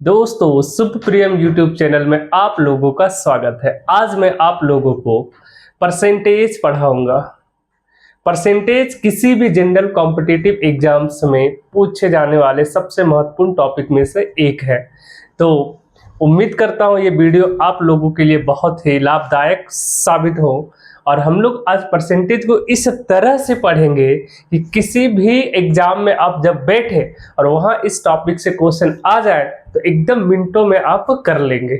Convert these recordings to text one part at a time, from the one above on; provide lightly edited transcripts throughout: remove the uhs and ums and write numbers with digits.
दोस्तों सुप्रियम YouTube channel में आप लोगों का स्वागत है। आज मैं आप लोगों को परसेंटेज पढ़ाऊंगा। परसेंटेज किसी भी जनरल कॉम्पिटिटिव एग्जाम्स में पूछे जाने वाले सबसे महत्वपूर्ण टॉपिक में से एक है। तो उम्मीद करता हूँ ये वीडियो आप लोगों के लिए बहुत ही लाभदायक साबित हो और हम लोग आज परसेंटेज को इस तरह से पढ़ेंगे कि किसी भी एग्जाम में आप जब बैठे और वहाँ इस टॉपिक से क्वेश्चन आ जाए तो एकदम मिनटों में आप कर लेंगे।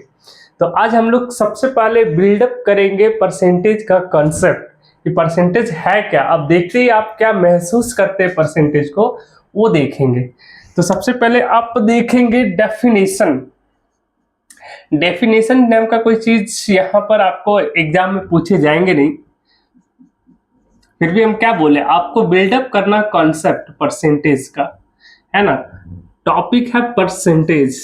तो आज हम लोग सबसे पहले बिल्डअप करेंगे परसेंटेज का कॉन्सेप्ट कि परसेंटेज है क्या। अब देखते ही आप क्या महसूस करते हैं परसेंटेज को वो देखेंगे। तो सबसे पहले आप देखेंगे डेफिनेशन। डेफिनेशन नाम का कोई चीज यहाँ पर आपको एग्जाम में पूछे जाएंगे नहीं, फिर भी हम क्या बोले, आपको बिल्डअप करना कॉन्सेप्ट परसेंटेज का, है ना। टॉपिक है परसेंटेज।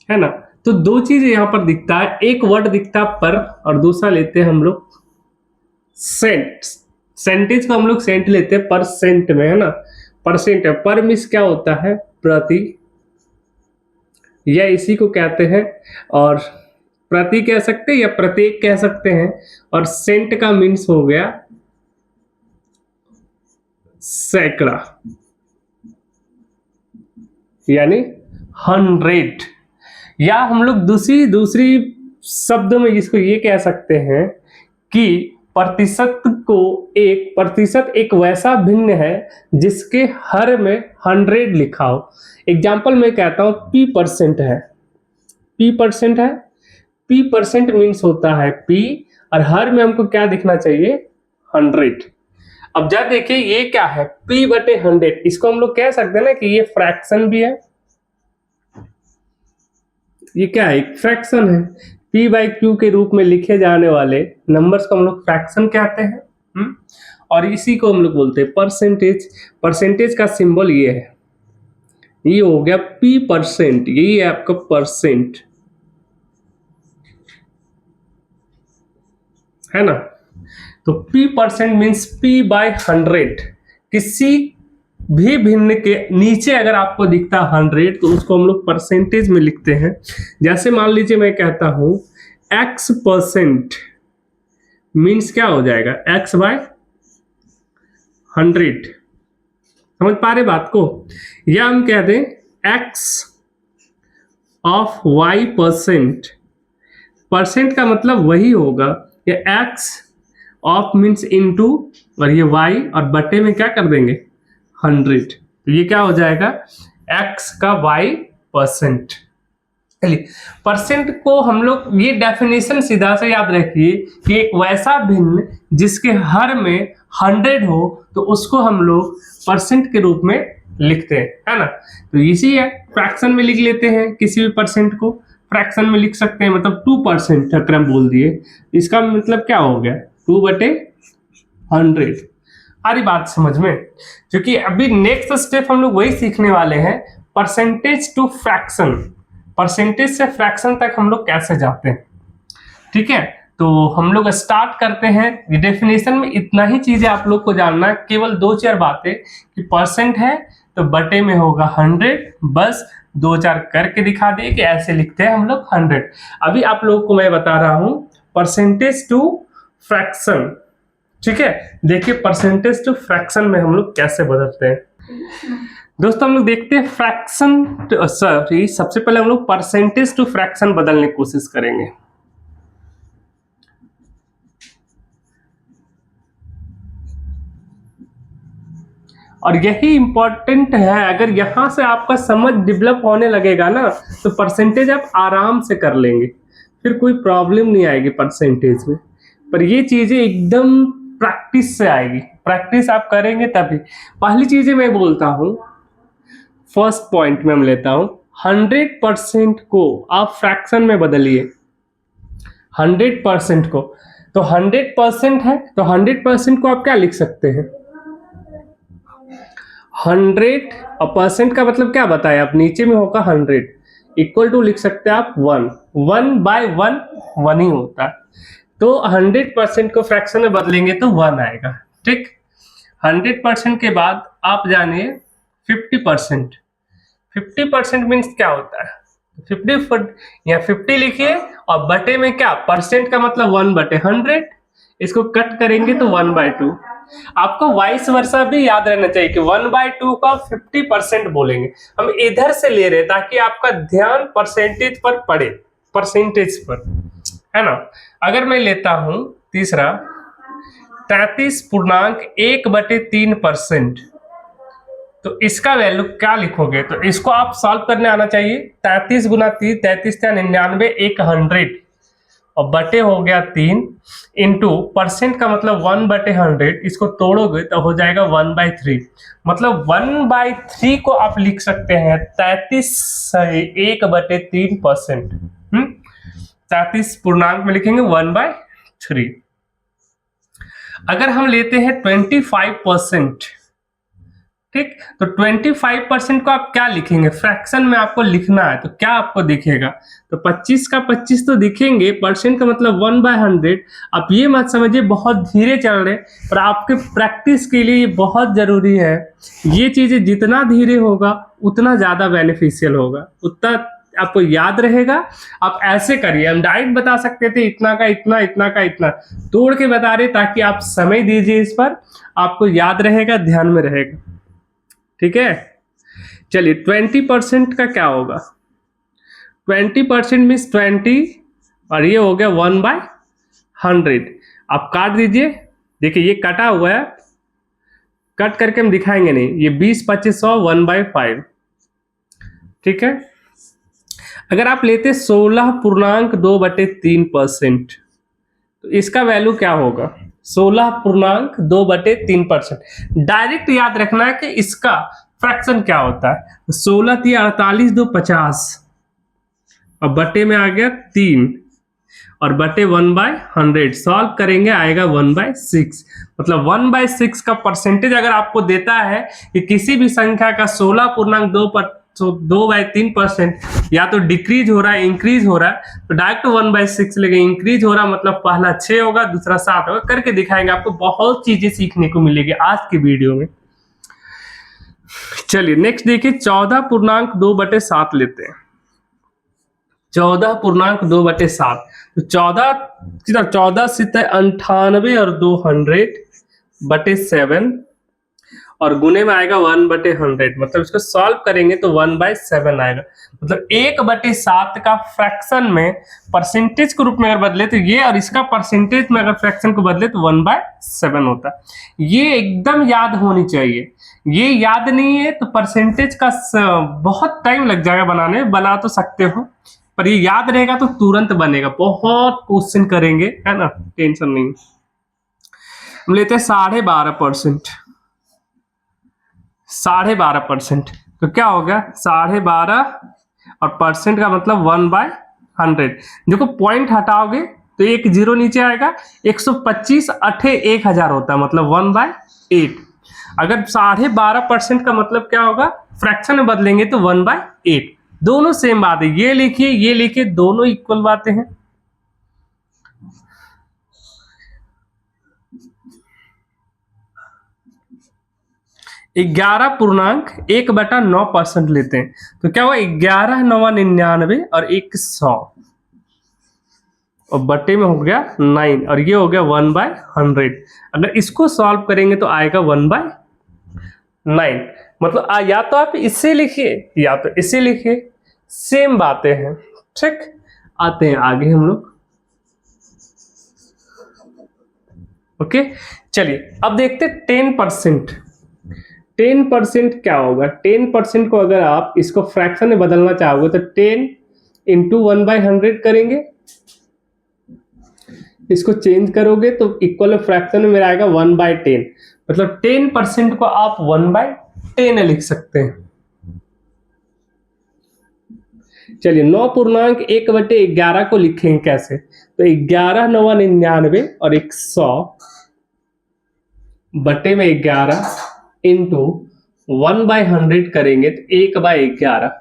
है ना। तो दो चीज यहाँ पर दिखता है, एक वर्ड दिखता है पर और दूसरा लेते हैं हम लोग सेंट। सेंटेज को हम लोग सेंट लेते हैं परसेंट में, है ना। परसेंट है, पर मिस क्या होता है, प्रति, या इसी को कहते हैं और प्रति कह सकते हैं या प्रत्येक कह सकते हैं। और सेंट का मीन्स हो गया सैकड़ा यानी 100। या हम लोग दूसरी शब्द में इसको ये कह सकते हैं कि प्रतिशत एक वैसा भिन्न है जिसके हर में 100 लिखा हो। एग्जाम्पल में कहता हूं P परसेंट है, P परसेंट है, P परसेंट मीन्स होता है P और हर में हमको क्या दिखना चाहिए, 100। अब जब देखिए ये क्या है, P बटे 100, इसको हम लोग कह सकते हैं ना कि ये फ्रैक्शन भी है। ये क्या है, एक फ्रैक्शन है। P बाई Q के रूप में लिखे जाने वाले नंबर्स को हम लोग फ्रैक्शन कहते हैं। और इसी को हम लोग बोलते हैं परसेंटेज। परसेंटेज का सिंबल ये है, ये हो गया P परसेंट, यही है आपका परसेंट, है ना। तो P percent means P by 100। किसी भी भिन्न के नीचे अगर आपको दिखता 100 तो उसको हम लोग परसेंटेज में लिखते हैं। जैसे मान लीजिए मैं कहता हूं X परसेंट मीन्स क्या हो जाएगा, X बाय 100। समझ पा रहे बात को। या हम कह दें X of Y percent. Percent का मतलब वही होगा, ये X ऑफ मीन्स इनटू और ये Y और बटे में क्या कर देंगे 100। तो ये क्या हो जाएगा, X का Y परसेंट। चलिए परसेंट को हम लोग, ये डेफिनेशन सीधा से याद रखिए कि एक वैसा भिन्न जिसके हर में 100 हो तो उसको हम लोग परसेंट के रूप में लिखते हैं, है ना। तो इसी है, फ्रैक्शन में लिख लेते हैं, किसी भी परसेंट को फ्रैक्शन में लिख सकते हैं। मतलब 2% अक्रम बोल दिए, इसका मतलब क्या हो गया 2 बटे 100। आ रही बात समझ में। क्योंकि अभी नेक्स्ट स्टेप हम लोग वही सीखने वाले हैं, परसेंटेज टू फ्रैक्शन। परसेंटेज से फ्रैक्शन तक हम लोग कैसे जाते हैं, ठीक है। तो हम लोग स्टार्ट करते हैं। डेफिनेशन में इतना ही चीजें आप लोग को जानना है, केवल 2-4 बातें कि परसेंट है तो बटे में होगा 100, बस 2-4 करके दिखा दिए कि ऐसे लिखते हैं हम लोग 100। अभी आप लोगों को मैं बता रहा हूं परसेंटेज टू फ्रैक्शन, ठीक है। देखिए परसेंटेज टू फ्रैक्शन में हम लोग कैसे बदलते हैं। दोस्तों हम लोग देखते हैं फ्रैक्शन, सॉरी सबसे पहले हम लोग परसेंटेज टू फ्रैक्शन बदलने की कोशिश करेंगे। और यही इंपॉर्टेंट है, अगर यहां से आपका समझ डेवलप होने लगेगा ना तो परसेंटेज आप आराम से कर लेंगे, फिर कोई प्रॉब्लम नहीं आएगी परसेंटेज में। पर ये चीजें एकदम प्रैक्टिस से आएगी, प्रैक्टिस आप करेंगे तभी। पहली चीजें मैं बोलता हूं, फर्स्ट पॉइंट में हम लेता हूं 100% को आप फ्रैक्शन में बदलिए। 100% को, तो 100% है तो 100% को आप क्या लिख सकते हैं, 100 और परसेंट का मतलब क्या बताया आप, नीचे में होगा 100 इक्वल टू लिख सकते हैं आप 1 बाय 1 ही होता है। तो 100% को फ्रैक्शन में बदलेंगे तो 1 आएगा, ठीक। 100% के बाद आप जानिए 50%। 50% मीन्स क्या होता है? 50 या 50 लिखिए और बटे में क्या, परसेंट का मतलब 1/100, इसको कट करेंगे तो 1/2। आपको वाइस वर्सा भी याद रहना चाहिए कि 1/2 का 50% बोलेंगे। हम इधर से ले रहे ताकि आपका ध्यान परसेंटेज पर पड़े, परसेंटेज पर, है ना। अगर मैं लेता हूं तीसरा 33.1/3%, तो इसका वैल्यू क्या लिखोगे? तो इसको आप सॉल्व करने आना चाहिए। 33 गुना 3, 33 या 99, 100 और बटे हो गया 3 इंटू परसेंट का मतलब 1/100, इसको तोड़ोगे तो हो जाएगा 1/3। मतलब 1/3 को आप लिख सकते हैं 33.1/3%। 33 पूर्णांक में लिखेंगे 1/3। अगर हम लेते हैं 25%, ठीक, तो 25% को आप क्या लिखेंगे? फ्रैक्शन में आपको लिखना है, तो क्या आपको दिखेगा? तो 25 का 25 तो दिखेंगे, परसेंट का मतलब 1/100। आप ये मत समझिए बहुत धीरे चल रहे, पर आपके प्रैक्टिस के लिए ये बहुत जरूरी है। ये चीजें जितना धीरे होगा उतना ज्यादा बेनिफिशियल होगा, उतना आपको याद रहेगा। आप ऐसे करिए, हम डायरेक्ट बता सकते थे इतना का इतना, इतना का इतना, तोड़ के बता रहे ताकि आप समय दीजिए इस पर, आपको याद रहेगा, ध्यान में रहेगा। ठीक है, चलिए 20% का क्या होगा? 20% मीन्स 20 और ये हो गया 1/100। आप काट दीजिए, देखिए ये कटा हुआ है, कट करके हम दिखाएंगे नहीं, ये 20, 25, 100, 1/5। ठीक है, अगर आप लेते 16.2/3%, तो इसका वैल्यू क्या होगा? 16.2/3%। डायरेक्ट याद रखना है कि इसका फ्रैक्शन क्या होता है। 16 थी 48, 2 50 और बटे में आ गया 3 और बटे 1/100 सॉल्व करेंगे आएगा 1/6। मतलब 1/6 का परसेंटेज अगर आपको देता है कि किसी भी संख्या का 16.2/3% या तो डिक्रीज हो रहा है, इंक्रीज हो रहा है, तो डायरेक्ट 1/6 लेंगे। इंक्रीज हो रहा मतलब पहला 6 होगा, दूसरा 7 होगा, करके दिखाएंगे। आपको बहुत चीजें सीखने को मिलेगी आज की वीडियो में। चलिए नेक्स्ट देखिए 14.2/7 लेते हैं। 14.2/7, तो 14 से 98 और 200/7 और गुने में आएगा 1/100। मतलब इसको सॉल्व करेंगे तो 1/7 आएगा। मतलब 1/7 का फ्रैक्शन में परसेंटेज के रूप में अगर बदले तो ये, और इसका परसेंटेज में अगर फ्रैक्शन को बदले तो 1/7 होता है। ये एकदम याद होनी चाहिए। ये याद नहीं है तो परसेंटेज का बहुत टाइम लग जाएगा बनाने, बना तो सकते हो पर ये याद रहेगा तो तुरंत बनेगा। बहुत क्वेश्चन करेंगे, है ना, टेंशन नहीं। हम लेते हैं 12.5%। 12.5%, तो क्या हो गया? 12.5 और परसेंट का मतलब 1/100। देखो पॉइंट हटाओगे तो एक जीरो नीचे आएगा। 125 अठे 1000 होता है, मतलब 1/8। अगर 12.5% का मतलब क्या होगा? फ्रैक्शन में बदलेंगे तो 1/8। दोनों सेम बात है, ये लिखिए ये लिखिए, दोनों इक्वल बातें हैं। ग्यारह पूर्णांक 1/9% लेते हैं तो क्या हुआ? 11 9 99 और 100 और बटे में हो गया 9 और ये हो गया 1/100। अगर इसको सॉल्व करेंगे तो आएगा 1/9। मतलब या तो आप इससे लिखिए या तो इसे लिखिए, सेम बातें हैं। ठीक, आते हैं आगे हम लोग। ओके, चलिए अब देखते 10%। 10% क्या होगा? 10% को अगर आप इसको फ्रैक्शन में बदलना चाहोगे तो 10 इंटू 1/100 करेंगे, इसको चेंज करोगे तो इक्वल फ्रैक्शन में आएगा 1/10। मतलब 10% को आप 1/10 लिख सकते हैं। चलिए 9.1/11 को लिखेंगे कैसे? तो 11 9 99 और 100 बटे में 11 इंटू 1/100 करेंगे तो 1/11।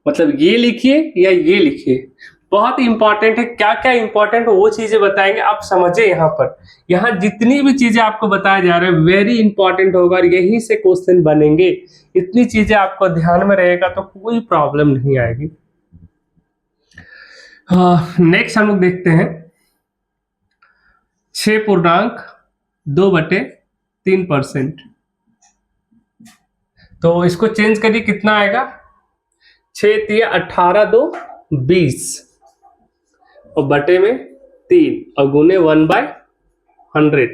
मतलब ये लिखिए या ये लिखिए, बहुत इंपॉर्टेंट है। क्या क्या इंपॉर्टेंट है वो चीजें बताएंगे, आप समझे। यहाँ पर यहाँ जितनी भी चीजें आपको बताया जा रहा है वेरी इंपॉर्टेंट होगा और यहीं से क्वेश्चन बनेंगे। इतनी चीजें आपको ध्यान में रहेगा तो कोई प्रॉब्लम नहीं आएगी। नेक्स्ट हम लोग देखते हैं 6.2/3%। तो इसको चेंज करिए, कितना आएगा? 6 तिया 18 2 20 और बटे में 3 और गुने 1/100।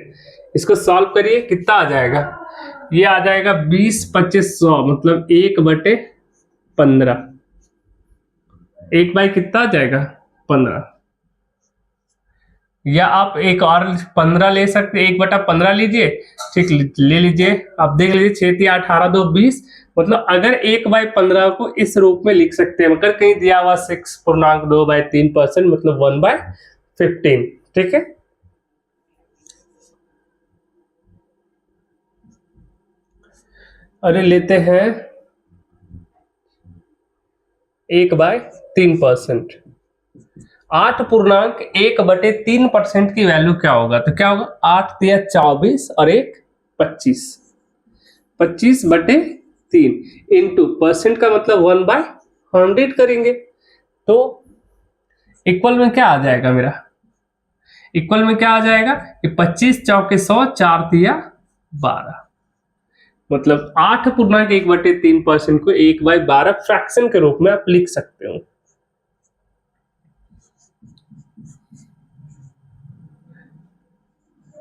इसको सॉल्व करिए, कितना आ जाएगा? ये आ जाएगा 20 25 100 मतलब 1/15। 1 बाई कितना आ जाएगा? 15। या आप एक और 15 ले सकते, 1/15 लीजिए, ठीक, ले लीजिए। आप देख लीजिए 6 तिया 18 2 20 मतलब अगर 1/15 को इस रूप में लिख सकते हैं, अगर कहीं दिया हुआ 6.2/3% मतलब 1/15। ठीक है, अरे लेते हैं 1/3%। 8.1/3% की वैल्यू क्या होगा? तो क्या होगा? 8 तिया 24 और 1 25। 25/3 इंटू परसेंट का मतलब 1/100 करेंगे तो इक्वल में क्या आ जाएगा मेरा? इक्वल में क्या आ जाएगा कि 25 चौके 100 4 तिया 12 मतलब 8.1/3% को 1/12 फ्रैक्शन के रूप में आप लिख सकते हो।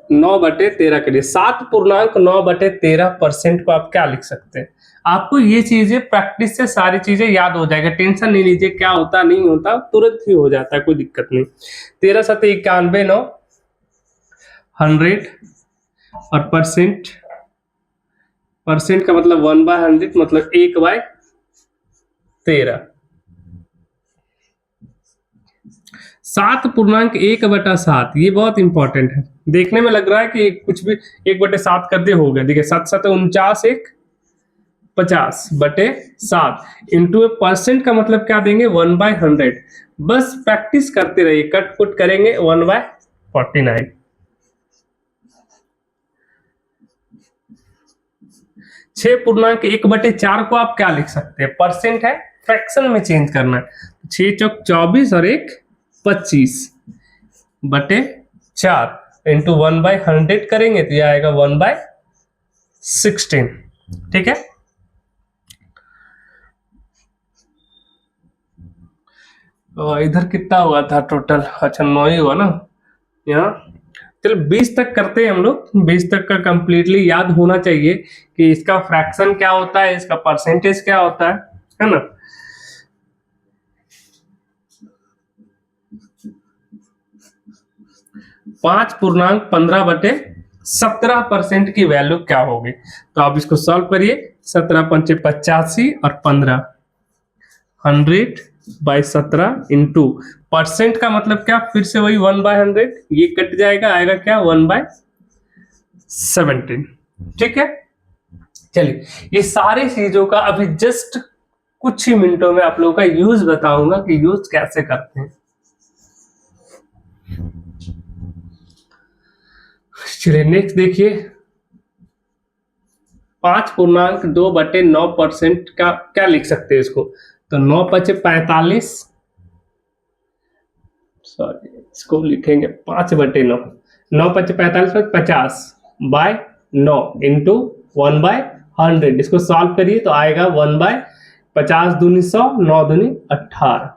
9/13 के लिए 7.9/13% को आप क्या लिख सकते हैं? आपको ये चीजें प्रैक्टिस से सारी चीजें याद हो जाएगा, टेंशन नहीं लीजिए क्या होता नहीं होता, तुरंत ही हो जाता है, कोई दिक्कत नहीं। 13 7 91 9 100 और परसेंट का मतलब 1/100 मतलब 1/13। 7.1/7 ये बहुत इंपॉर्टेंट है। देखने में लग रहा है कि कुछ भी 1/7 कर दे हो गया। देखिए 7 7 49 1 50/7 इंटू परसेंट का मतलब क्या देंगे? 1/100। बस प्रैक्टिस करते रहिए, कट पुट करेंगे 1/49। 6.1/4 को आप क्या लिख सकते हैं? परसेंट है, फ्रैक्शन में चेंज करना है। 6 चौक 24 और 1 25/4 इंटू 1/100 करेंगे तो यह आएगा 1/16। ठीक है, इधर कितना हुआ था टोटल? अच्छा 9 ही हुआ ना यहाँ। चलो 20 तक करते हैं हम लोग। 20 तक का कंप्लीटली याद होना चाहिए कि इसका फ्रैक्शन क्या होता है, इसका परसेंटेज क्या होता है ना। 5.15/17% की वैल्यू क्या होगी? तो आप इसको सॉल्व करिए। 17 पंचे 85 और 15 100/17 इंटू परसेंट का मतलब क्या? फिर से वही 1/100, ये कट जाएगा, आएगा क्या? 1/17। ठीक है, चलिए ये सारी चीजों का अभी जस्ट कुछ ही मिनटों में आप लोगों का यूज बताऊंगा कि यूज कैसे करते हैं। चलिए नेक्स्ट देखिए 5.2/9% का क्या लिख सकते हैं इसको? तो 9 5 45, सॉरी इसको लिखेंगे 5/9। 9 5 45 50/9 इंटू 1/100। इसको सॉल्व करिए तो आएगा 1/50 दूनी 100 9 दूनी 18।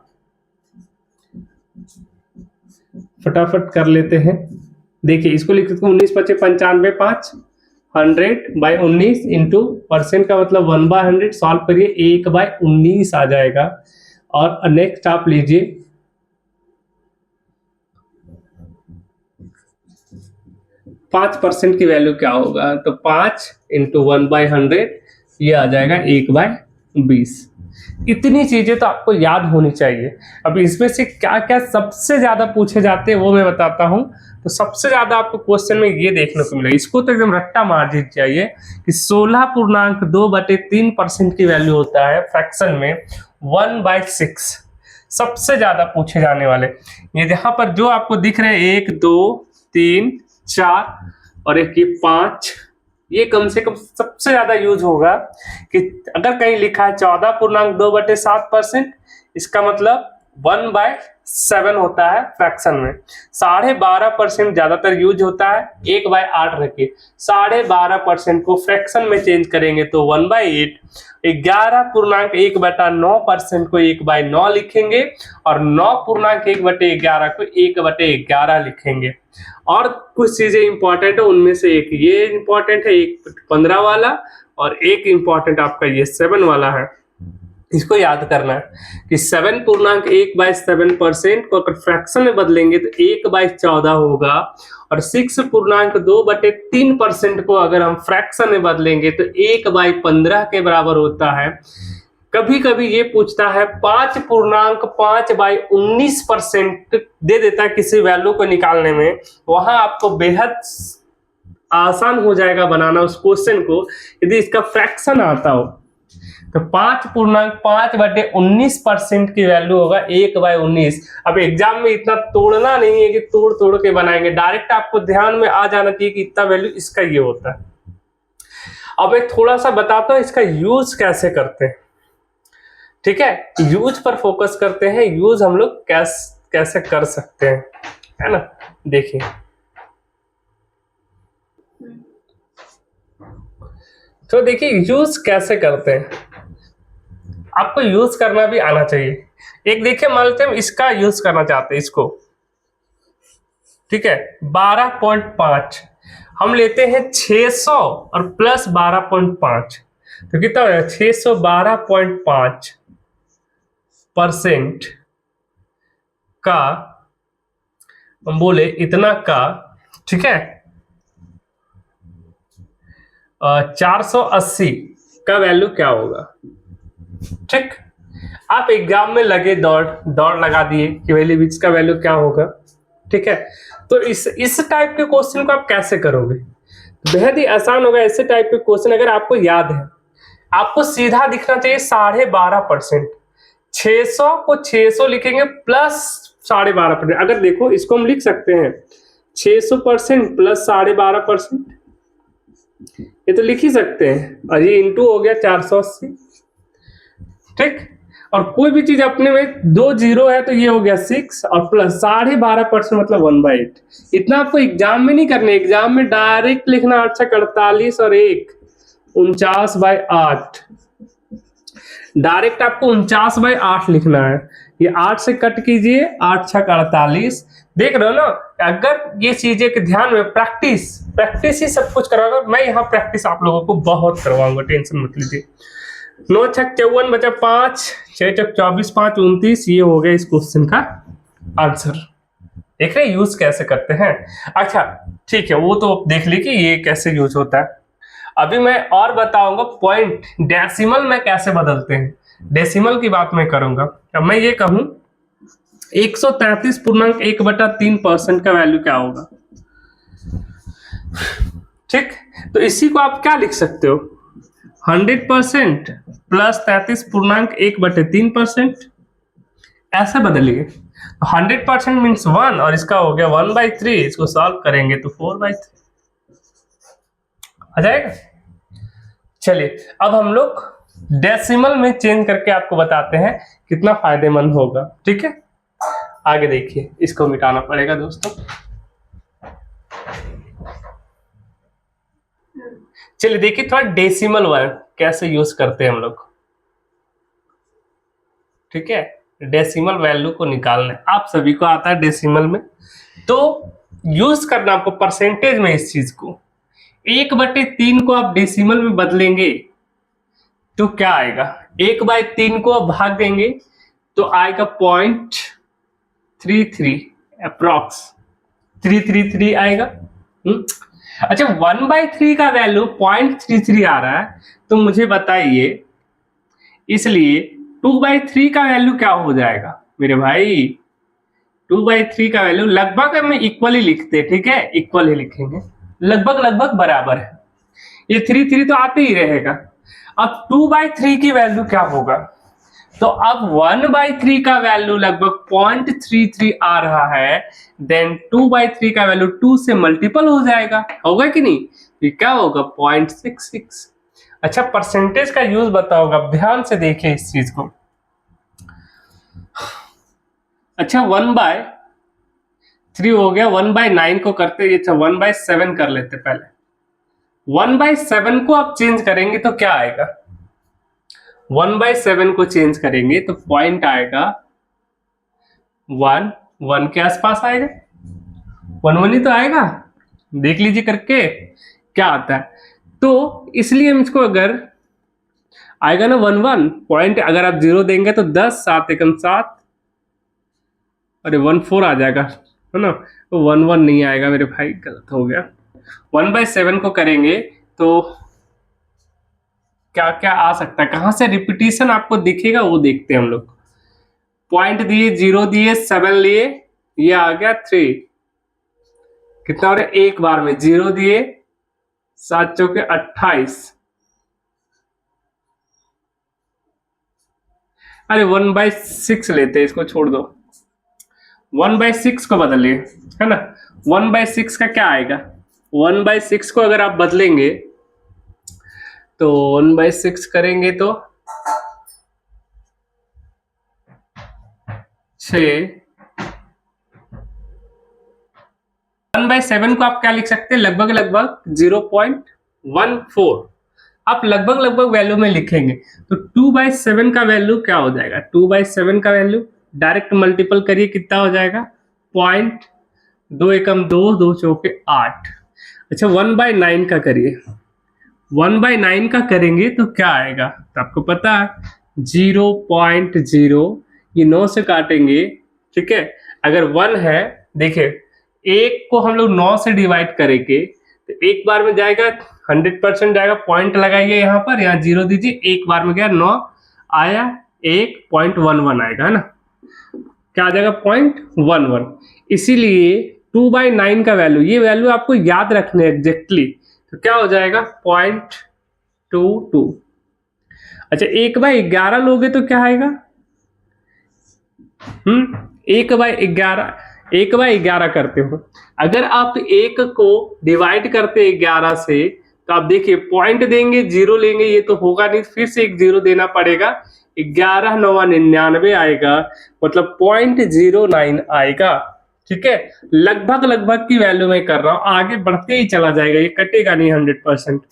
फटाफट कर लेते हैं। देखिए इसको लिख सकते हैं 19 5 95 5 100/19 इंटू परसेंट का मतलब 1/100। सॉल्व करिए 1/19 आ जाएगा। और नेक्स्ट आप लीजिए 5% की वैल्यू क्या होगा? तो 5 इंटू 1/100 ये आ जाएगा 1/20। इतनी चीजें तो आपको याद होनी चाहिए। अब इसमें से क्या क्या सबसे ज्यादा पूछे जाते हैं वो मैं बताता हूं। तो सबसे ज्यादा आपको क्वेश्चन में ये देखने को मिलेगा, इसको तो एकदम रट्टा मार दीजिए चाहिए कि 16.2/3% की वैल्यू होता है फ्रैक्शन में 1/6। सबसे ज्यादा पूछे जाने वाले। ये यहाँ पर जो आपको दिख रहे हैं 1 2 3 4 और एक ये 5, ये कम से कम सबसे ज्यादा यूज होगा कि अगर कहीं लिखा है 14.2/7%, इसका मतलब 1/7 होता है फ्रैक्शन में। 12.5% ज्यादातर यूज होता है, 1/8 रखिए। 12.5% को फ्रैक्शन में चेंज करेंगे तो 1/8। 11.1/9% को 1/9 लिखेंगे और 9.1/11 को 1/11 लिखेंगे। और कुछ चीजें इंपॉर्टेंट है, उनमें से एक ये इंपॉर्टेंट है, एक 15 वाला और एक इंपॉर्टेंट आपका ये 7 वाला है। इसको याद करना है कि 7.1/7% को अगर फ्रैक्शन में बदलेंगे तो 1/14 होगा और 6.2/3% को अगर हम फ्रैक्शन में बदलेंगे तो 1/15 के बराबर होता है। कभी कभी ये पूछता है 5.5/19% दे देता है किसी वैल्यू को निकालने में, वहां आपको बेहद आसान हो जाएगा बनाना उस क्वेश्चन को यदि इसका फ्रैक्शन आता हो। तो 5.5/19% की वैल्यू होगा 1/19। अब एग्जाम में इतना तोड़ना नहीं है कि तोड़ तोड़ के बनाएंगे, डायरेक्ट आपको ध्यान में आ जाना चाहिए कि इतना वैल्यू इसका ये होता है। अब मैं थोड़ा सा बताता हूं इसका यूज कैसे करते हैं, ठीक है। यूज पर फोकस करते हैं, यूज हम लोग कैसे कर सकते हैं, है ना। देखिए तो देखिए यूज कैसे करते हैं, आपको यूज करना भी आना चाहिए। एक देखिए मान लेते हैं इसका यूज करना चाहते हैं इसको, ठीक है। 12.5 हम लेते हैं 600 और प्लस 12.5 तो कितना हो जाएगा 612.5% का हम बोले इतना का, ठीक है। 480 का वैल्यू क्या होगा, ठीक। आप एग्जाम में लगे दौड़ लगा दिए कि वैल्यू का वैल्यू क्या होगा, ठीक है। तो इस टाइप के क्वेश्चन को आप कैसे करोगे, बेहद ही आसान होगा। ऐसे टाइप के क्वेश्चन अगर आपको याद है, आपको सीधा दिखना चाहिए 12.5%। 600 को 600 लिखेंगे प्लस 12.5%। अगर देखो इसको हम लिख सकते हैं 600% प्लस 12.5%, ये तो लिख ही सकते हैं और ये इंटू हो गया 480, ठीक। और कोई भी चीज अपने में 2 जीरो है तो ये हो गया 6 और प्लस 12.5% मतलब 1/8। इतना आपको एग्जाम में नहीं करने, एग्जाम में डायरेक्ट लिखना 8×48 और 1 49/8। डायरेक्ट आपको 49/8 लिखना है। ये 8 से कट कीजिए, 8×6=48। देख रहे हो ना, अगर ये चीजें के ध्यान में प्रैक्टिस ही सब कुछ करवाऊंगा मैं। यहाँ प्रैक्टिस आप लोगों को बहुत करवाऊंगा, टेंशन मत लीजिए। 9×6 = 54 बचा 5, 6×4 = 24, 5 × 29। ये हो गया इस क्वेश्चन का आंसर। देख रहे यूज कैसे करते हैं। अच्छा ठीक है, वो तो देख ली कि ये कैसे यूज होता है। अभी मैं और बताऊंगा पॉइंट डेसिमल में कैसे बदलते हैं। डेसिमल की बात मैं करूंगा। अब मैं ये कहूं 133.1/3% का वैल्यू क्या होगा, ठीक। तो इसी को आप क्या लिख सकते हो, 100% प्लस 33.1/3%, ऐसे बदलिए। 100% मीन्स 1 और इसका हो गया 1/3। इसको सॉल्व करेंगे तो 4/3 आ जाएगा। चलिए अब हम लोग डेसिमल में चेंज करके आपको बताते हैं कितना फायदेमंद होगा, ठीक है। आगे देखिए, इसको मिटाना पड़ेगा दोस्तों। चलिए देखिए थोड़ा डेसिमल वर्ड कैसे यूज करते हैं हम लोग, ठीक है। डेसिमल वैल्यू को निकालना है, आप सभी को आता है डेसिमल में, तो यूज करना आपको परसेंटेज में इस चीज को। 1/3 को आप डेसिमल में बदलेंगे तो क्या आएगा, 1/3 को आप भाग देंगे तो आएगा 0.33 अप्रॉक्स 333 आएगा। अच्छा 1/3 का वैल्यू 0.33 आ रहा है तो मुझे बताइए, इसलिए 2/3 का वैल्यू क्या हो जाएगा मेरे भाई। 2/3 का वैल्यू लगभग हम इक्वल ही लिखते, ठीक है, इक्वल ही लिखेंगे, लगभग बराबर है। ये 3 तो आते ही रहेगा। अब 2/3 की वैल्यू क्या होगा, तो अब 1/3 का वैल्यू लगभग 0.33 आ रहा है, देन 2/3 का वैल्यू 2 से मल्टीपल हो जाएगा, होगा कि नहीं? ये क्या होगा? 0.66। अच्छा, परसेंटेज का यूज बताओगे, अब ध्यान से देखिए इस चीज को। अच्छा, 1/3 हो गया, 1/9 को करते, अच्छा 1/7 कर लेते पहले। 1/7 को आप चेंज करेंगे तो क्या आएगा? 1/7 को चेंज करेंगे तो पॉइंट आएगा 1 के आसपास आएगा, 1 ही तो आएगा। देख लीजिए करके क्या आता है। तो इसलिए हम इसको अगर आएगा ना 1 पॉइंट, अगर आप 0 देंगे तो 10, 7 एकम 7, अरे 14 आ जाएगा, है ना? तो 1 नहीं आएगा मेरे भाई, गलत हो गया। 1/7 को करेंगे तो क्या क्या आ सकता है, कहां से रिपीटिशन आपको दिखेगा वो देखते हैं हम लोग। पॉइंट दिए, 0 दिए, 7 लिए, ये आ गया 3, कितना हो रहा है? एक बार में 0 दिए, 7 चौके 28, अरे 1/6 लेते हैं, इसको छोड़ दो, 1/6 को बदलिए, है ना? 1/6 का क्या आएगा? 1/6 को अगर आप बदलेंगे तो 1/6 करेंगे तो 6। 1/7 को आप क्या लिख सकते हैं? लगभग लगभग 0.14, आप लगभग लगभग वैल्यू में लिखेंगे तो 2/7 का वैल्यू क्या हो जाएगा? 2/7 का वैल्यू डायरेक्ट मल्टीपल करिए, कितना हो जाएगा? 2 एकम 2, 2 चौके 8। अच्छा, 1/9 का करिए, 1/9 का करेंगे तो क्या आएगा? तो आपको पता है 0.0, ये 9 से काटेंगे, ठीक है? अगर 1 है, देखिए एक को हम लोग 9 से डिवाइड करेंगे तो एक बार में जाएगा, 100% जाएगा, पॉइंट लगाइए यहाँ पर, यहाँ 0 दीजिए, एक बार में गया 9 आया, 1.11 आएगा, है ना? क्या आ जाएगा? 0.11। इसीलिए 2/9 का वैल्यू, ये वैल्यू आपको याद रखने एग्जैक्टली, तो क्या हो जाएगा? 0.22। अच्छा, 1/11 लोगे तो क्या आएगा? 1/11, 1/11 करते हो, अगर आप 1 को डिवाइड करते 11 से तो आप देखिए पॉइंट देंगे, 0 लेंगे, ये तो होगा नहीं, फिर से एक 0 देना पड़ेगा, 11 9 99 आएगा, मतलब 0.09 आएगा, ठीक है? लगभग लगभग की वैल्यू में कर रहा हूं, आगे बढ़ते ही चला जाएगा, ये कटेगा नहीं 100%।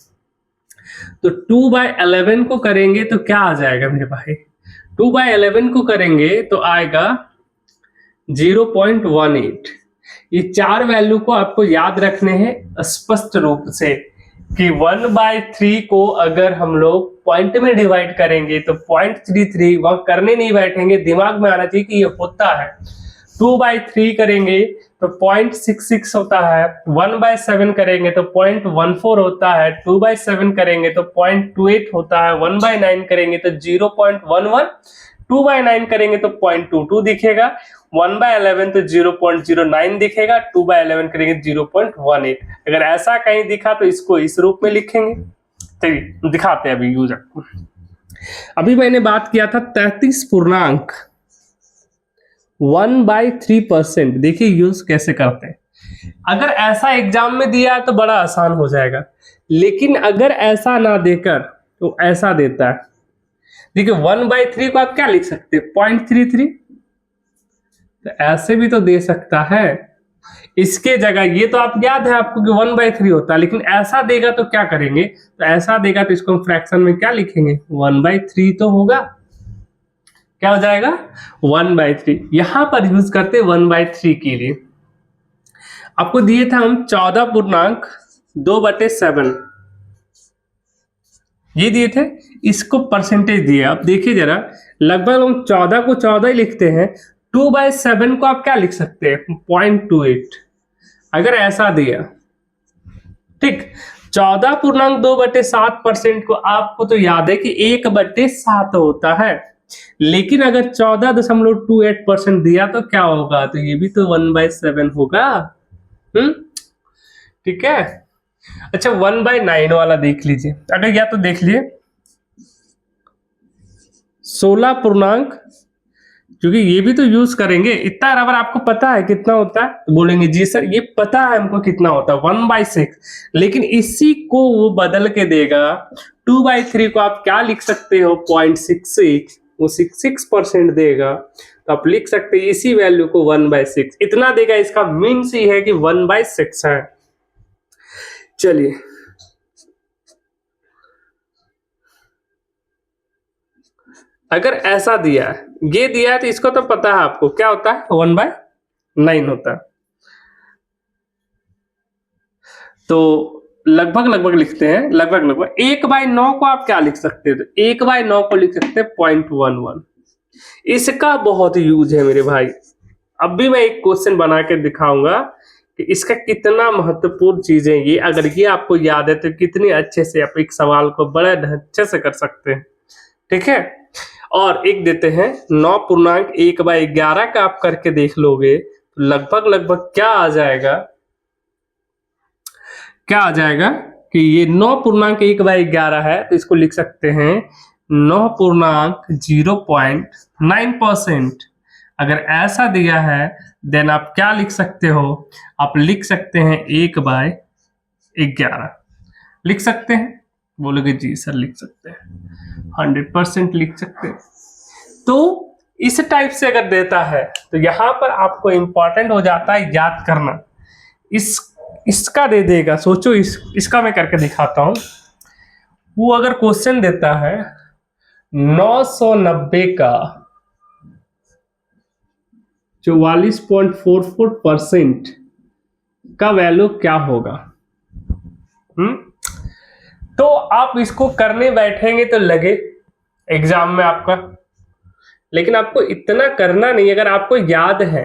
तो 2/11 को करेंगे तो क्या आ जाएगा मेरे भाई? 2/11 को करेंगे तो आएगा 0.18। ये चार वैल्यू को आपको याद रखने हैं स्पष्ट रूप से कि 1/3 को अगर हम लोग पॉइंट में डिवाइड करेंगे तो 0.33, वहां करने नहीं बैठेंगे, दिमाग में आना चाहिए कि ये होता है। 2/3 करेंगे तो 0.66 होता है, 1/7 करेंगे तो 0.14 होता है, 2/7 करेंगे तो 0.28 होता है, 1/9 करेंगे तो 0.11, 2/9 करेंगे तो 0.22 दिखेगा, 1/11 तो 0.09 दिखेगा, 2/11 करेंगे 0.18। अगर ऐसा कहीं दिखा तो इसको इस रूप में लिखेंगे। चलिए दिखाते हैं अभी यूजर को। अभी मैंने बात किया था 33.1/3%, देखिए यूज कैसे करते हैं। अगर ऐसा एग्जाम में दिया तो बड़ा आसान हो जाएगा, लेकिन अगर ऐसा ना देकर तो ऐसा देता है, देखिए 1/3 को आप क्या लिख सकते हैं? 0.33, तो ऐसे भी तो दे सकता है, इसके जगह ये तो आप याद है आपको कि 1/3 होता है, लेकिन ऐसा देगा तो क्या करेंगे? तो ऐसा देगा तो इसको हम फ्रैक्शन में क्या लिखेंगे? 1/3 तो होगा, क्या हो जाएगा? 1/3। यहां पर यूज करते 1/3 के लिए आपको दिए था हम 14.2/7, ये दिए थे, इसको परसेंटेज दिए। अब देखिए जरा, लगभग हम 14 को 14 ही लिखते हैं, 2/7 को आप क्या लिख सकते हैं? 0.28। अगर ऐसा दिया, ठीक, 14.2/7% को आपको तो याद है कि 1/7 होता है, लेकिन अगर 14.28% दिया तो क्या होगा? तो ये भी तो 1/7 होगा। ठीक है। अच्छा, 1/9 वाला देख लीजिए, अगर या तो देख लिए 16 पूर्णांक, क्योंकि ये भी तो यूज करेंगे। इतना रबर आपको पता है कितना होता है, तो बोलेंगे जी सर ये पता है हमको कितना होता है 1/6, लेकिन इसी को वो बदल के देगा 2/3 को आप क्या लिख सकते हो 0.66, वो 66% देगा, तो आप लिख सकते हैं इसी वैल्यू को 1/6 इतना देगा। इसका मीन्स ही है कि 1/6 है। चलिए अगर ऐसा दिया है, ये दिया है, तो इसको तो पता है आपको क्या होता है 1/9 होता है। तो लगभग लिखते हैं, लगभग 1/9 को आप क्या लिख सकते हैं, तो 1/9 को लिख सकते हैं 0.11। इसका बहुत यूज है मेरे भाई। अब भी मैं एक क्वेश्चन बना के दिखाऊंगा कि इसका कितना महत्वपूर्ण चीज है ये। अगर ये आपको याद है तो कितनी अच्छे से आप एक सवाल को बड़े अच्छे से कर सकते हैं। ठीक है, और एक देते हैं 9.1/11 का आप करके देख लोगे तो लगभग क्या आ जाएगा, क्या आ जाएगा कि ये 9.1/11 है, तो इसको लिख सकते हैं 9.09%। अगर ऐसा दिया है देन आप क्या लिख सकते हो, आप लिख सकते हैं 1/11 लिख सकते हैं। बोलोगे जी सर लिख सकते हैं, 100% लिख सकते हैं। तो इस टाइप से अगर देता है तो यहां पर आपको इंपॉर्टेंट हो जाता है याद करना। इसका दे देगा, सोचो इसका मैं करके दिखाता हूं। वो अगर क्वेश्चन देता है 990 का 44.44% का वैल्यू क्या होगा। तो आप इसको करने बैठेंगे तो लगे एग्जाम में आपका, लेकिन आपको इतना करना नहीं। अगर आपको याद है,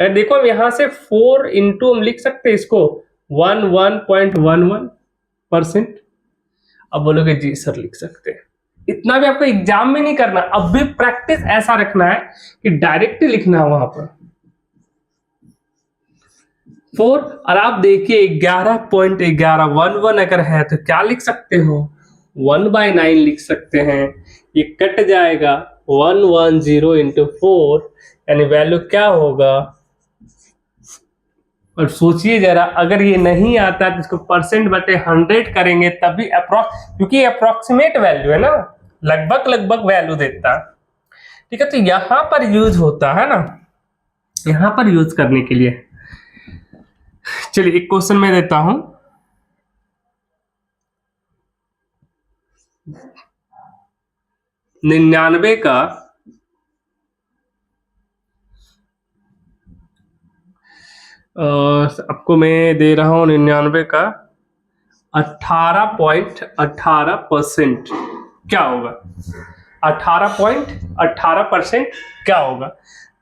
अगर देखो हम यहां से 4 इंटू हम लिख सकते हैं इसको 1.11%। अब बोलोगे जी सर लिख सकते हैं, इतना भी आपको एग्जाम में नहीं करना। अब भी प्रैक्टिस ऐसा रखना है कि डायरेक्ट लिखना है वहां पर 4, और आप देखिए 11.11 अगर है तो क्या लिख सकते हो 1/9 लिख सकते हैं। ये कट जाएगा 110 इंटू 4, यानी वैल्यू क्या होगा। और सोचिए जरा, अगर ये नहीं आता तो इसको परसेंट बटे 100 करेंगे तभी अप्रोक्स, क्योंकि अप्रोक्सीमेट वैल्यू है ना, लगभग वैल्यू देता है। ठीक है, तो यहां पर यूज होता है ना, यहां पर यूज करने के लिए। चलिए एक क्वेश्चन मैं देता हूं, 99 का आपको मैं दे रहा हूं 99 का 18.18% क्या होगा, 18.18% क्या होगा।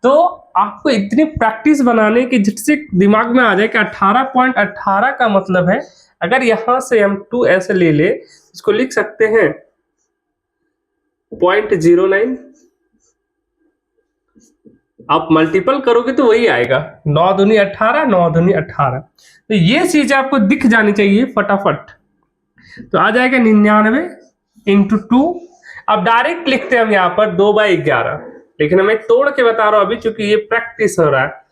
तो आपको इतनी प्रैक्टिस बनाने की जिससे दिमाग में आ जाए कि 18.18 का मतलब है, अगर यहां से हम 2 ऐसे ले ले, इसको लिख सकते हैं 0.09। आप मल्टीपल करोगे तो वही आएगा, 9 दूनी 18, 9 दूनी 18। तो ये चीज आपको दिख जानी चाहिए फटाफट। तो आ जाएगा 99 इंटू 2। अब डायरेक्ट लिखते हैं हम यहाँ पर 2/11, लेकिन मैं तोड़ के बता रहा हूं अभी, क्योंकि ये प्रैक्टिस हो रहा है।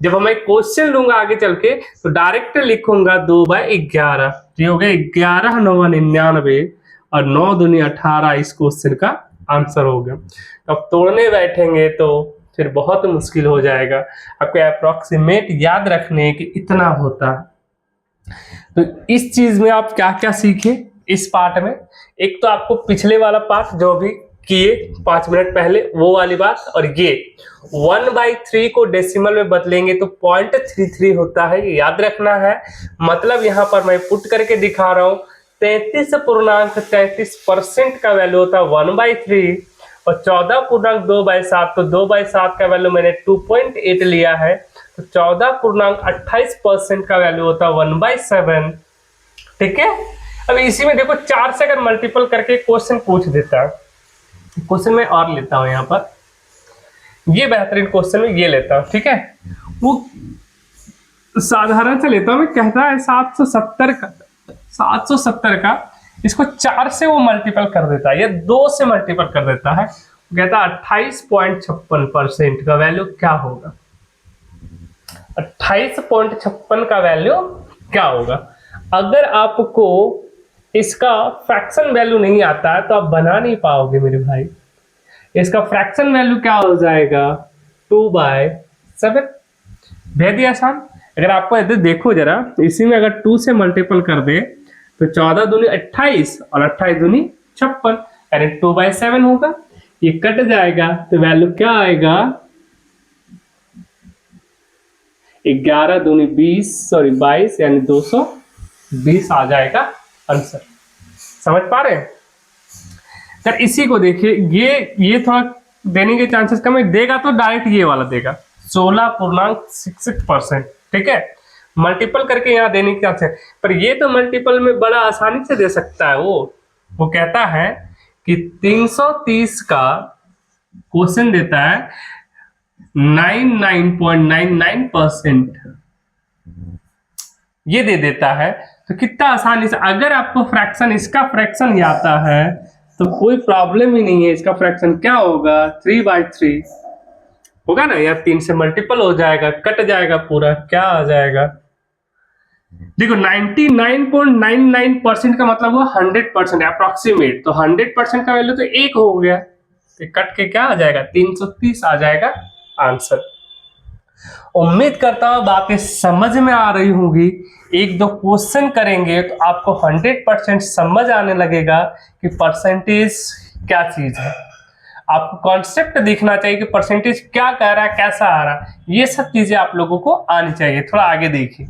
जब मैं क्वेश्चन लूंगा आगे चल के तो डायरेक्ट लिखूंगा 2/11। ये हो गया 11 9 99 और 9 दूनी 18 इस क्वेश्चन का आंसर हो गया। तो अब तोड़ने बैठेंगे तो फिर बहुत मुश्किल हो जाएगा। आपको अप्रोक्सीमेट याद रखने कि इतना होता है। तो इस चीज में आप क्या क्या सीखे इस पार्ट में, एक तो आपको पिछले वाला पार्ट जो भी किए 5 मिनट पहले वो वाली बात, और ये 1/3 को डेसिमल में बदलेंगे तो 0.33 होता है, ये याद रखना है। मतलब यहाँ पर मैं पुट करके दिखा रहा हूँ 33.33% का वैल्यू होता है 1/3, और 14.2/7, तो 2/7 का वैल्यू मैंने 2.8 लिया है, तो 14.28% का वैल्यू होता है 1/7। ठीक है, अब इसी में देखो 4 से अगर मल्टीपल करके क्वेश्चन पूछ देता है, क्वेश्चन में और लेता हूं यहाँ पर, ये बेहतरीन क्वेश्चन में ये लेता हूं। ठीक है, वो साधारण से लेता हूं, मैं कहता है 770 का इसको 4 से वो मल्टीपल कर देता है या 2 से मल्टीपल कर देता है, कहता है 28.56% का वैल्यू क्या होगा। 28.56 का वैल्यू क्या होगा। अगर आपको इसका फ्रैक्शन वैल्यू नहीं आता है तो आप बना नहीं पाओगे मेरे भाई। इसका फ्रैक्शन वैल्यू क्या हो जाएगा, 2/7। भेद दिया आसान। अगर आपको इधर देखो जरा, इसी में अगर 2 से मल्टीपल कर दे तो 14 दूनी 28 और 28 दूनी 56, यानी 2/7 होगा। ये कट जाएगा तो वैल्यू क्या आएगा, 11 दूनी 20, सॉरी 22, यानी 220 आ जाएगा आंसर। समझ पा रहे हैं। सर इसी को देखिए, ये थोड़ा देने के चांसेस कम है, देगा तो डायरेक्ट ये वाला देगा 16.66%। ठीक है, मल्टीपल करके यहाँ देने के चांसेस, पर ये तो मल्टीपल में बड़ा आसानी से दे सकता है। वो कहता है कि 330 का क्वेश्चन देता है 99.99% ये दे देता है, तो कितना आसानी से। अगर आपको फ्रैक्शन, इसका फ्रैक्शन ही आता है तो कोई प्रॉब्लम ही नहीं है। इसका फ्रैक्शन क्या होगा, 3/3 होगा ना, या 3 से मल्टीपल हो जाएगा, कट जाएगा पूरा, क्या आ जाएगा। देखो 99.99% का मतलब हुआ 100% अप्रोक्सीमेट, तो 100% का वैल्यू तो 1 हो गया, तो कट के क्या आ जाएगा, 330 आ जाएगा आंसर। उम्मीद करता हूं बातें समझ में आ रही होंगी। एक दो क्वेश्चन करेंगे तो आपको 100% समझ आने लगेगा कि परसेंटेज क्या चीज है। आपको कॉन्सेप्ट दिखना चाहिए कि परसेंटेज क्या कह रहा है, कैसा आ रहा है, ये सब चीजें आप लोगों को आनी चाहिए। थोड़ा आगे देखिए,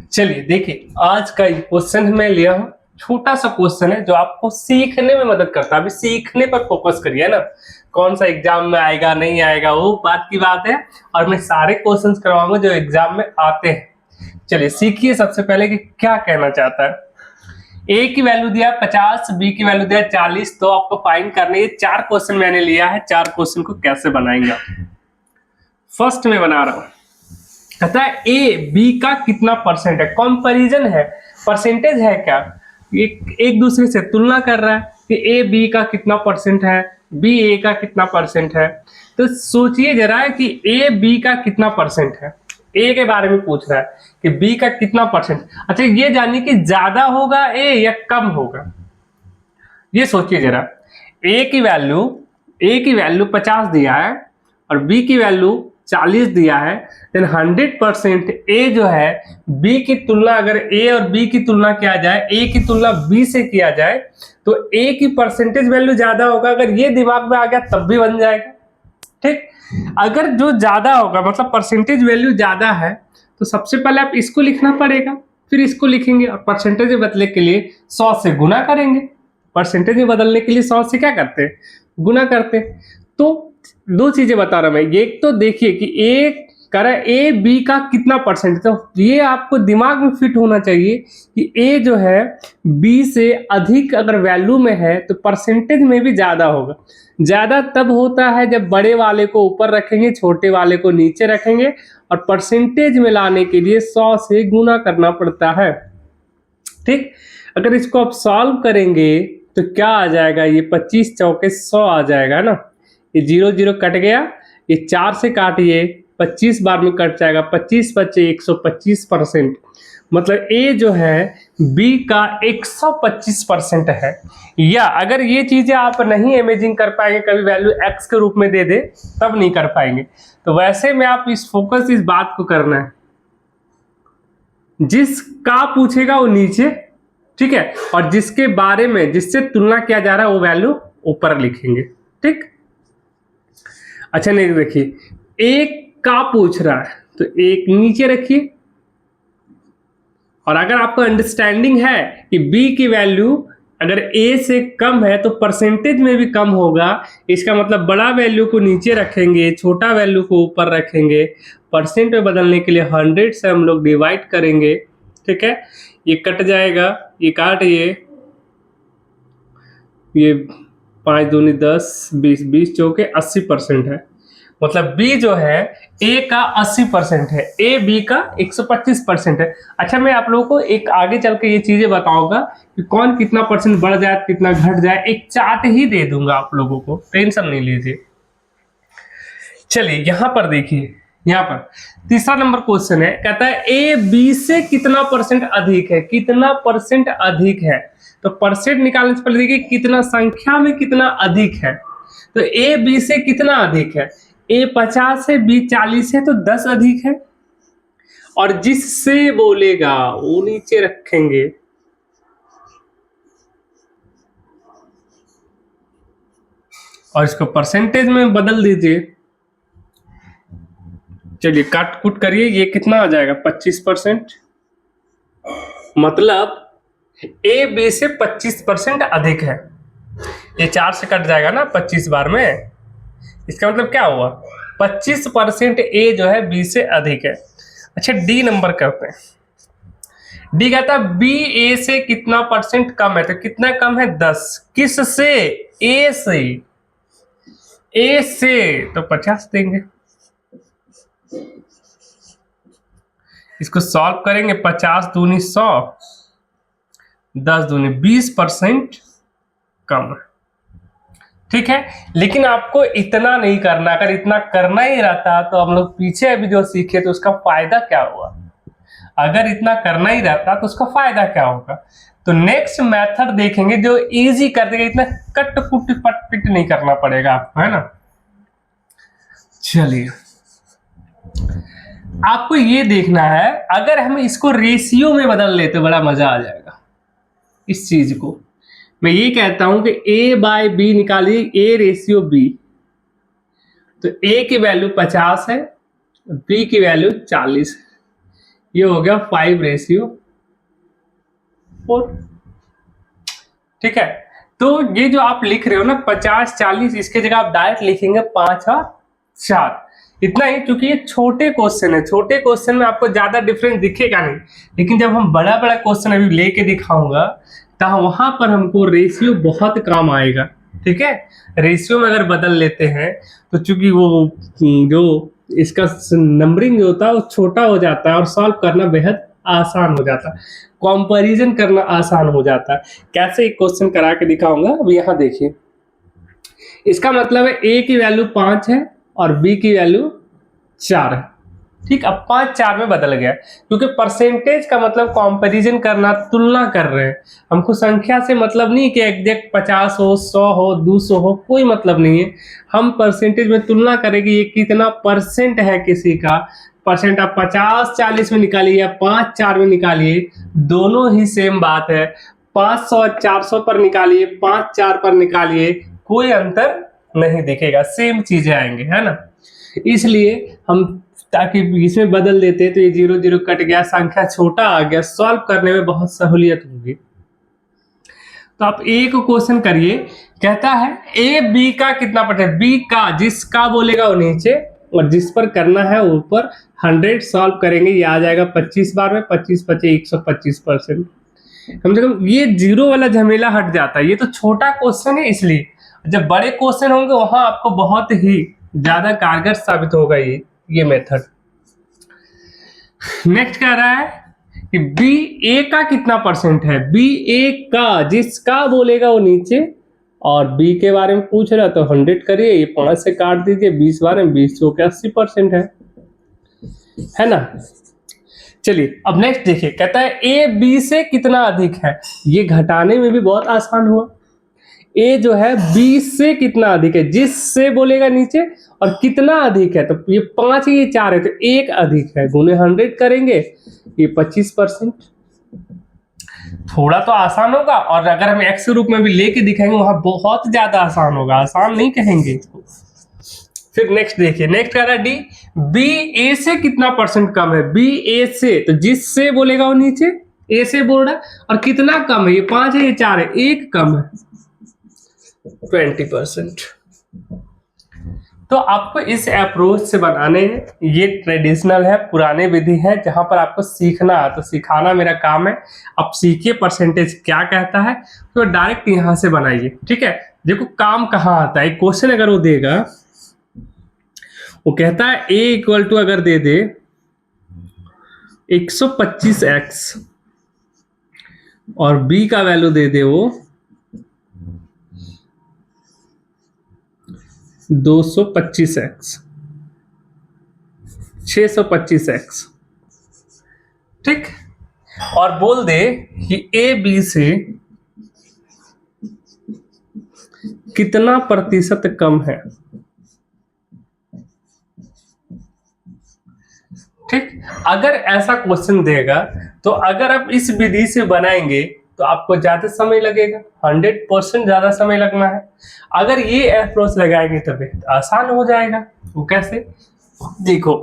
चलिए देखिए आज का क्वेश्चन मैं लिया हूं, छोटा सा क्वेश्चन है जो आपको सीखने में मदद करता है। अभी सीखने पर फोकस करिए ना, कौन सा एग्जाम में आएगा नहीं आएगा वो बात की बात है, और मैं सारे क्वेश्चंस करवाऊंगा जो एग्जाम में आते हैं। चलिए सीखिए सबसे पहले कि क्या कहना चाहता है। ए की वैल्यू दिया 50, बी की वैल्यू दिया 40, तो आपको फाइंड करने, ये 4 क्वेश्चन मैंने लिया है। 4 क्वेश्चन को कैसे बनाएंगे आप। फर्स्ट में बना रहा हूं, कहता है ए बी का कितना परसेंट है, कंपैरिजन है, परसेंटेज है क्या, एक दूसरे से तुलना कर रहा है कि ए बी का कितना परसेंट है, बी ए का कितना परसेंट है। तो सोचिए जरा कि ए बी का कितना परसेंट है, ए के बारे में पूछ रहा है कि बी का कितना परसेंट। अच्छा ये जानिए कि ज्यादा होगा ए या कम होगा, ये सोचिए जरा। ए की वैल्यू 50 दिया है और बी की वैल्यू 40 दिया है, देन 100% ए जो है बी की तुलना, अगर ए और बी की तुलना किया जाए, ए की तुलना बी से किया जाए तो ए की परसेंटेज वैल्यू ज्यादा होगा। अगर ये दिमाग में आ गया तब भी बन जाएगा। ठीक, अगर जो ज्यादा होगा मतलब परसेंटेज वैल्यू ज्यादा है तो सबसे पहले आप इसको लिखना पड़ेगा, फिर इसको लिखेंगे और परसेंटेज बदलने के लिए 100 से गुना करेंगे। परसेंटेज में बदलने के लिए 100 से क्या करते हैं, गुना करते हैं। तो दो चीजें बता रहा हूं मैं, एक तो देखिए कि ए करा ए बी का कितना परसेंट, तो ये आपको दिमाग में फिट होना चाहिए कि ए जो है बी से अधिक अगर वैल्यू में है तो परसेंटेज में भी ज्यादा होगा। ज्यादा तब होता है जब बड़े वाले को ऊपर रखेंगे, छोटे वाले को नीचे रखेंगे, और परसेंटेज में लाने के लिए 100 से गुना करना पड़ता है। ठीक, अगर इसको आप सॉल्व करेंगे तो क्या आ जाएगा, ये 25 चौके 100 आ जाएगा ना, ये 0 0 कट गया, ये 4 से काटिए 25 बार में कट जाएगा, 25 बचे 125%। मतलब ए जो है बी का 125% है। या अगर ये चीजें आप नहीं इमेजिन कर पाएंगे, कभी वैल्यू एक्स के रूप में दे दे तब नहीं कर पाएंगे। तो वैसे में आप इस बात को करना है, जिसका पूछेगा वो नीचे, ठीक है, और जिसके बारे में जिससे तुलना किया जा रहा है वो वैल्यू ऊपर लिखेंगे। ठीक, अच्छा नहीं देखिए, एक का पूछ रहा है तो एक नीचे रखिए, और अगर आपको अंडरस्टैंडिंग है कि बी की वैल्यू अगर ए से कम है तो परसेंटेज में भी कम होगा, इसका मतलब बड़ा वैल्यू को नीचे रखेंगे, छोटा वैल्यू को ऊपर रखेंगे। परसेंट में बदलने के लिए 100 से हम लोग डिवाइड करेंगे। ठीक है, ये कट जाएगा, ये काटिए, ये 5 दूनी 10, 20 20 चौके 80% है। मतलब बी जो है ए का 80% है, ए बी का 125% है। अच्छा, मैं आप लोगों को एक आगे चल के ये चीजें बताऊंगा कि कौन कितना परसेंट बढ़ जाए कितना घट जाए, एक चार्ट ही दे दूंगा आप लोगों को, टेंशन नहीं लीजिए। चलिए यहां पर देखिए, यहाँ पर तीसरा नंबर क्वेश्चन है, कहता है ए बी से कितना परसेंट अधिक है, कितना परसेंट अधिक है। तो परसेंट निकालने से पहले देखिए कितना संख्या में कितना अधिक है। तो ए बी से कितना अधिक है, ए 50 है, बी 40 है, तो 10 अधिक है। और जिससे बोलेगा वो नीचे रखेंगे, और इसको परसेंटेज में बदल दीजिए। चलिए काट कुट करिए, ये कितना आ जाएगा 25%, मतलब ए बी से 25% अधिक है। ये 4 से कट जाएगा ना 25 बार में, इसका मतलब क्या हुआ 25% ए जो है बी से अधिक है। अच्छा डी नंबर करते हैं। डी कहता है बी ए से कितना परसेंट कम है, तो कितना कम है 10, किस से, ए से, ए से तो 50 देंगे। इसको सॉल्व करेंगे, 50 दूनी 100, 10 दूनी 20% कम है। ठीक है, लेकिन आपको इतना नहीं करना, अगर इतना करना ही रहता तो हम लोग पीछे अभी जो सीखे तो उसका फायदा क्या हुआ। अगर इतना करना ही रहता तो उसका फायदा क्या होगा। तो नेक्स्ट मेथड देखेंगे जो इजी कर देगा, इतना कट कुट पट पिट नहीं करना पड़ेगा आपको, है ना। चलिए आपको ये देखना है, अगर हम इसको रेशियो में बदल लेते बड़ा मजा आ जाएगा इस चीज को। मैं ये कहता हूं कि a बाय बी निकालिए, a रेशियो b, तो a की वैल्यू 50 है, b की वैल्यू 40 है, ये हो गया 5:4। ठीक है, तो ये जो आप लिख रहे हो ना 50-40, इसके जगह आप डायरेक्ट लिखेंगे 5 और 4, इतना ही। क्योंकि ये छोटे क्वेश्चन है, छोटे क्वेश्चन में आपको ज्यादा डिफरेंस दिखेगा नहीं, लेकिन जब हम बड़ा बड़ा क्वेश्चन अभी लेके दिखाऊंगा तो वहां पर हमको रेशियो बहुत काम आएगा। ठीक है, रेशियो में अगर बदल लेते हैं तो चूंकि वो जो इसका नंबरिंग जो होता है वो छोटा हो जाता है और सॉल्व करना बेहद आसान हो जाता है, कंपैरिजन करना आसान हो जाता है। कैसे एक क्वेश्चन करा के दिखाऊंगा, अब यहाँ देखिए। इसका मतलब है ए की वैल्यू 5 है और बी की वैल्यू 4 है। ठीक, अब 5 4 में बदल गया, क्योंकि परसेंटेज का मतलब कंपैरिजन करना, तुलना कर रहे हैं। हमको संख्या से मतलब नहीं कि एग्जैक्ट 50 हो, 100 हो, 200 हो, कोई मतलब नहीं है। हम परसेंटेज में तुलना करेंगे ये कितना परसेंट है किसी का। परसेंट आप 50-40 में निकालिए या 5-4 में निकालिए, दोनों ही सेम बात है। 500-400 पर निकालिए, 5-4 पर निकालिए, कोई अंतर नहीं दिखेगा, सेम चीजें आएंगे, है ना। इसलिए हम ताकि इसमें बदल देते तो ये 0 0 कट गया, संख्या छोटा आ गया, सॉल्व करने में बहुत सहूलियत होगी। तो आप एक क्वेश्चन करिए, कहता है ए बी का कितना परसेंट, बी का, जिसका बोलेगा वो नीचे और जिस पर करना है ऊपर। 100 सॉल्व करेंगे, ये आ जाएगा 25 बार में, 25-25 125%। कम से कम ये 0 वाला झमेला हट जाता है। ये तो छोटा क्वेश्चन है, इसलिए जब बड़े क्वेश्चन होंगे वहां आपको बहुत ही ज्यादा कारगर साबित होगा ये मेथड। नेक्स्ट कह रहा है कि बी ए का कितना परसेंट है, बी ए का, जिसका बोलेगा वो नीचे, और बी के बारे में पूछ रहा तो 100 करिए, ये 5 से काट दीजिए, 20 बार में 20 हो गया 80% है ना। चलिए अब नेक्स्ट देखिए, कहता है ए बी से कितना अधिक है। ये घटाने में भी बहुत आसान हुआ। ए जो है बी से कितना अधिक है, जिससे बोलेगा नीचे, और कितना अधिक है, तो ये 5 ये 4 है, तो 1 अधिक है, गुने 100 करेंगे, ये 25%। थोड़ा तो आसान होगा, और अगर हम एक्स रूप में भी लेके दिखाएंगे वहां बहुत ज्यादा आसान होगा, आसान नहीं कहेंगे इसको। फिर नेक्स्ट देखिए, नेक्स्ट कह रहा है डी, बी ए से कितना परसेंट कम है, बी ए से, तो जिससे बोलेगा वो नीचे, ए से बोल रहा है, और कितना कम है, ये 5 है ये 4 है, 1 कम है, 20%। तो आपको इस अप्रोच से बनाने हैं, ये ट्रेडिशनल है, पुराने विधि है, जहां पर आपको सीखना है तो सिखाना मेरा काम है। अब सीखिए परसेंटेज क्या कहता है, तो डायरेक्ट यहां से बनाइए। ठीक है, देखो काम कहाँ आता है, क्वेश्चन अगर वो देगा वो कहता है a इक्वल टू अगर दे दे 125x और b का वैल्यू दे दे वो 225x 625x, ठीक, और बोल दे कि a b से कितना प्रतिशत कम है, ठीक। अगर ऐसा क्वेश्चन देगा तो अगर आप इस विधि से बनाएंगे तो आपको ज्यादा समय लगेगा, 100% ज्यादा समय लगना है। अगर ये अप्रोच लगाएंगे तब आसान हो जाएगा। वो कैसे, देखो,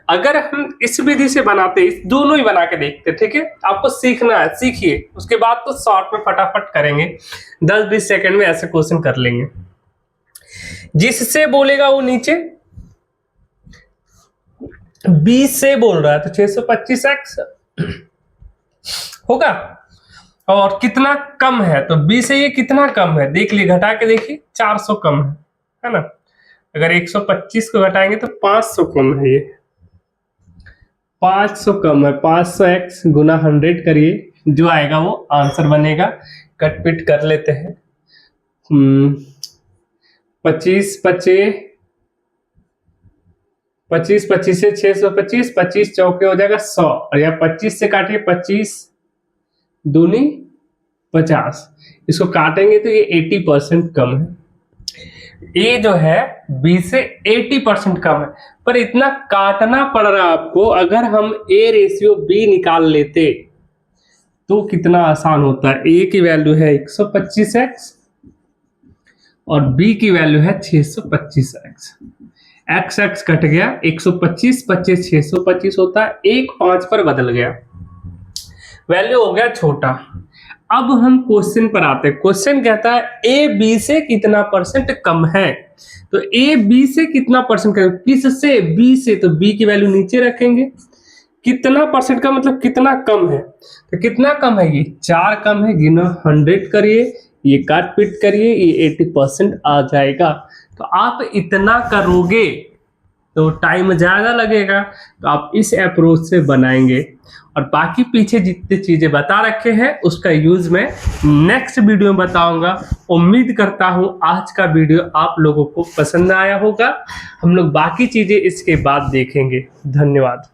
अगर हम इस विधि से बनाते, इस दोनों ही बना के देखते, ठीक है, आपको सीखना है, सीखिए, उसके बाद तो शॉर्ट में फटाफट करेंगे, 10-20 सेकंड में ऐसे क्वेश्चन कर लेंगे। जिससे बोलेगा वो नीचे, b से बोल रहा है तो 625x होगा, और कितना कम है तो b से ये कितना कम है, देख लिए, घटा के देखिए, 400 कम है ना। अगर 125 को घटाएंगे तो 500 कम है, ये 500 कम है। 500x गुना 100 करिए, जो आएगा वो आंसर बनेगा। कट पिट कर लेते हैं। 25 से 625, 25 चौके हो जाएगा 100, और या 25 से काटिए, 25 दूनी 50, इसको काटेंगे तो ये 80% कम है। ये जो है b से 80% कम है, पर इतना काटना पड़ रहा है आपको। अगर हम a रेशियो b निकाल लेते तो कितना आसान होता है। a की वैल्यू है 125x और b की वैल्यू है 625x। x कट गया, 125 25 625 होता है, 1 5 पर बदल गया, वैल्यू हो गया छोटा। अब हम क्वेश्चन पर आते हैं। क्वेश्चन कहता है a b से कितना परसेंट कम है, तो a b से कितना परसेंट कम, किससे, b से, तो b की वैल्यू नीचे रखेंगे। कितना परसेंट का मतलब कितना कम है, तो कितना कम है, ये 4 कम है, गिनो 100 करिए, ये काट पीट करिए, ये 80% आ जाएगा। तो आप इतना करोगे तो टाइम ज्यादा लगेगा, तो आप इस अप्रोच से बनाएंगे। और बाकी पीछे जितनी चीजें बता रखे हैं उसका यूज मैं नेक्स्ट वीडियो में बताऊंगा। उम्मीद करता हूं आज का वीडियो आप लोगों को पसंद आया होगा। हम लोग बाकी चीजें इसके बाद देखेंगे। धन्यवाद।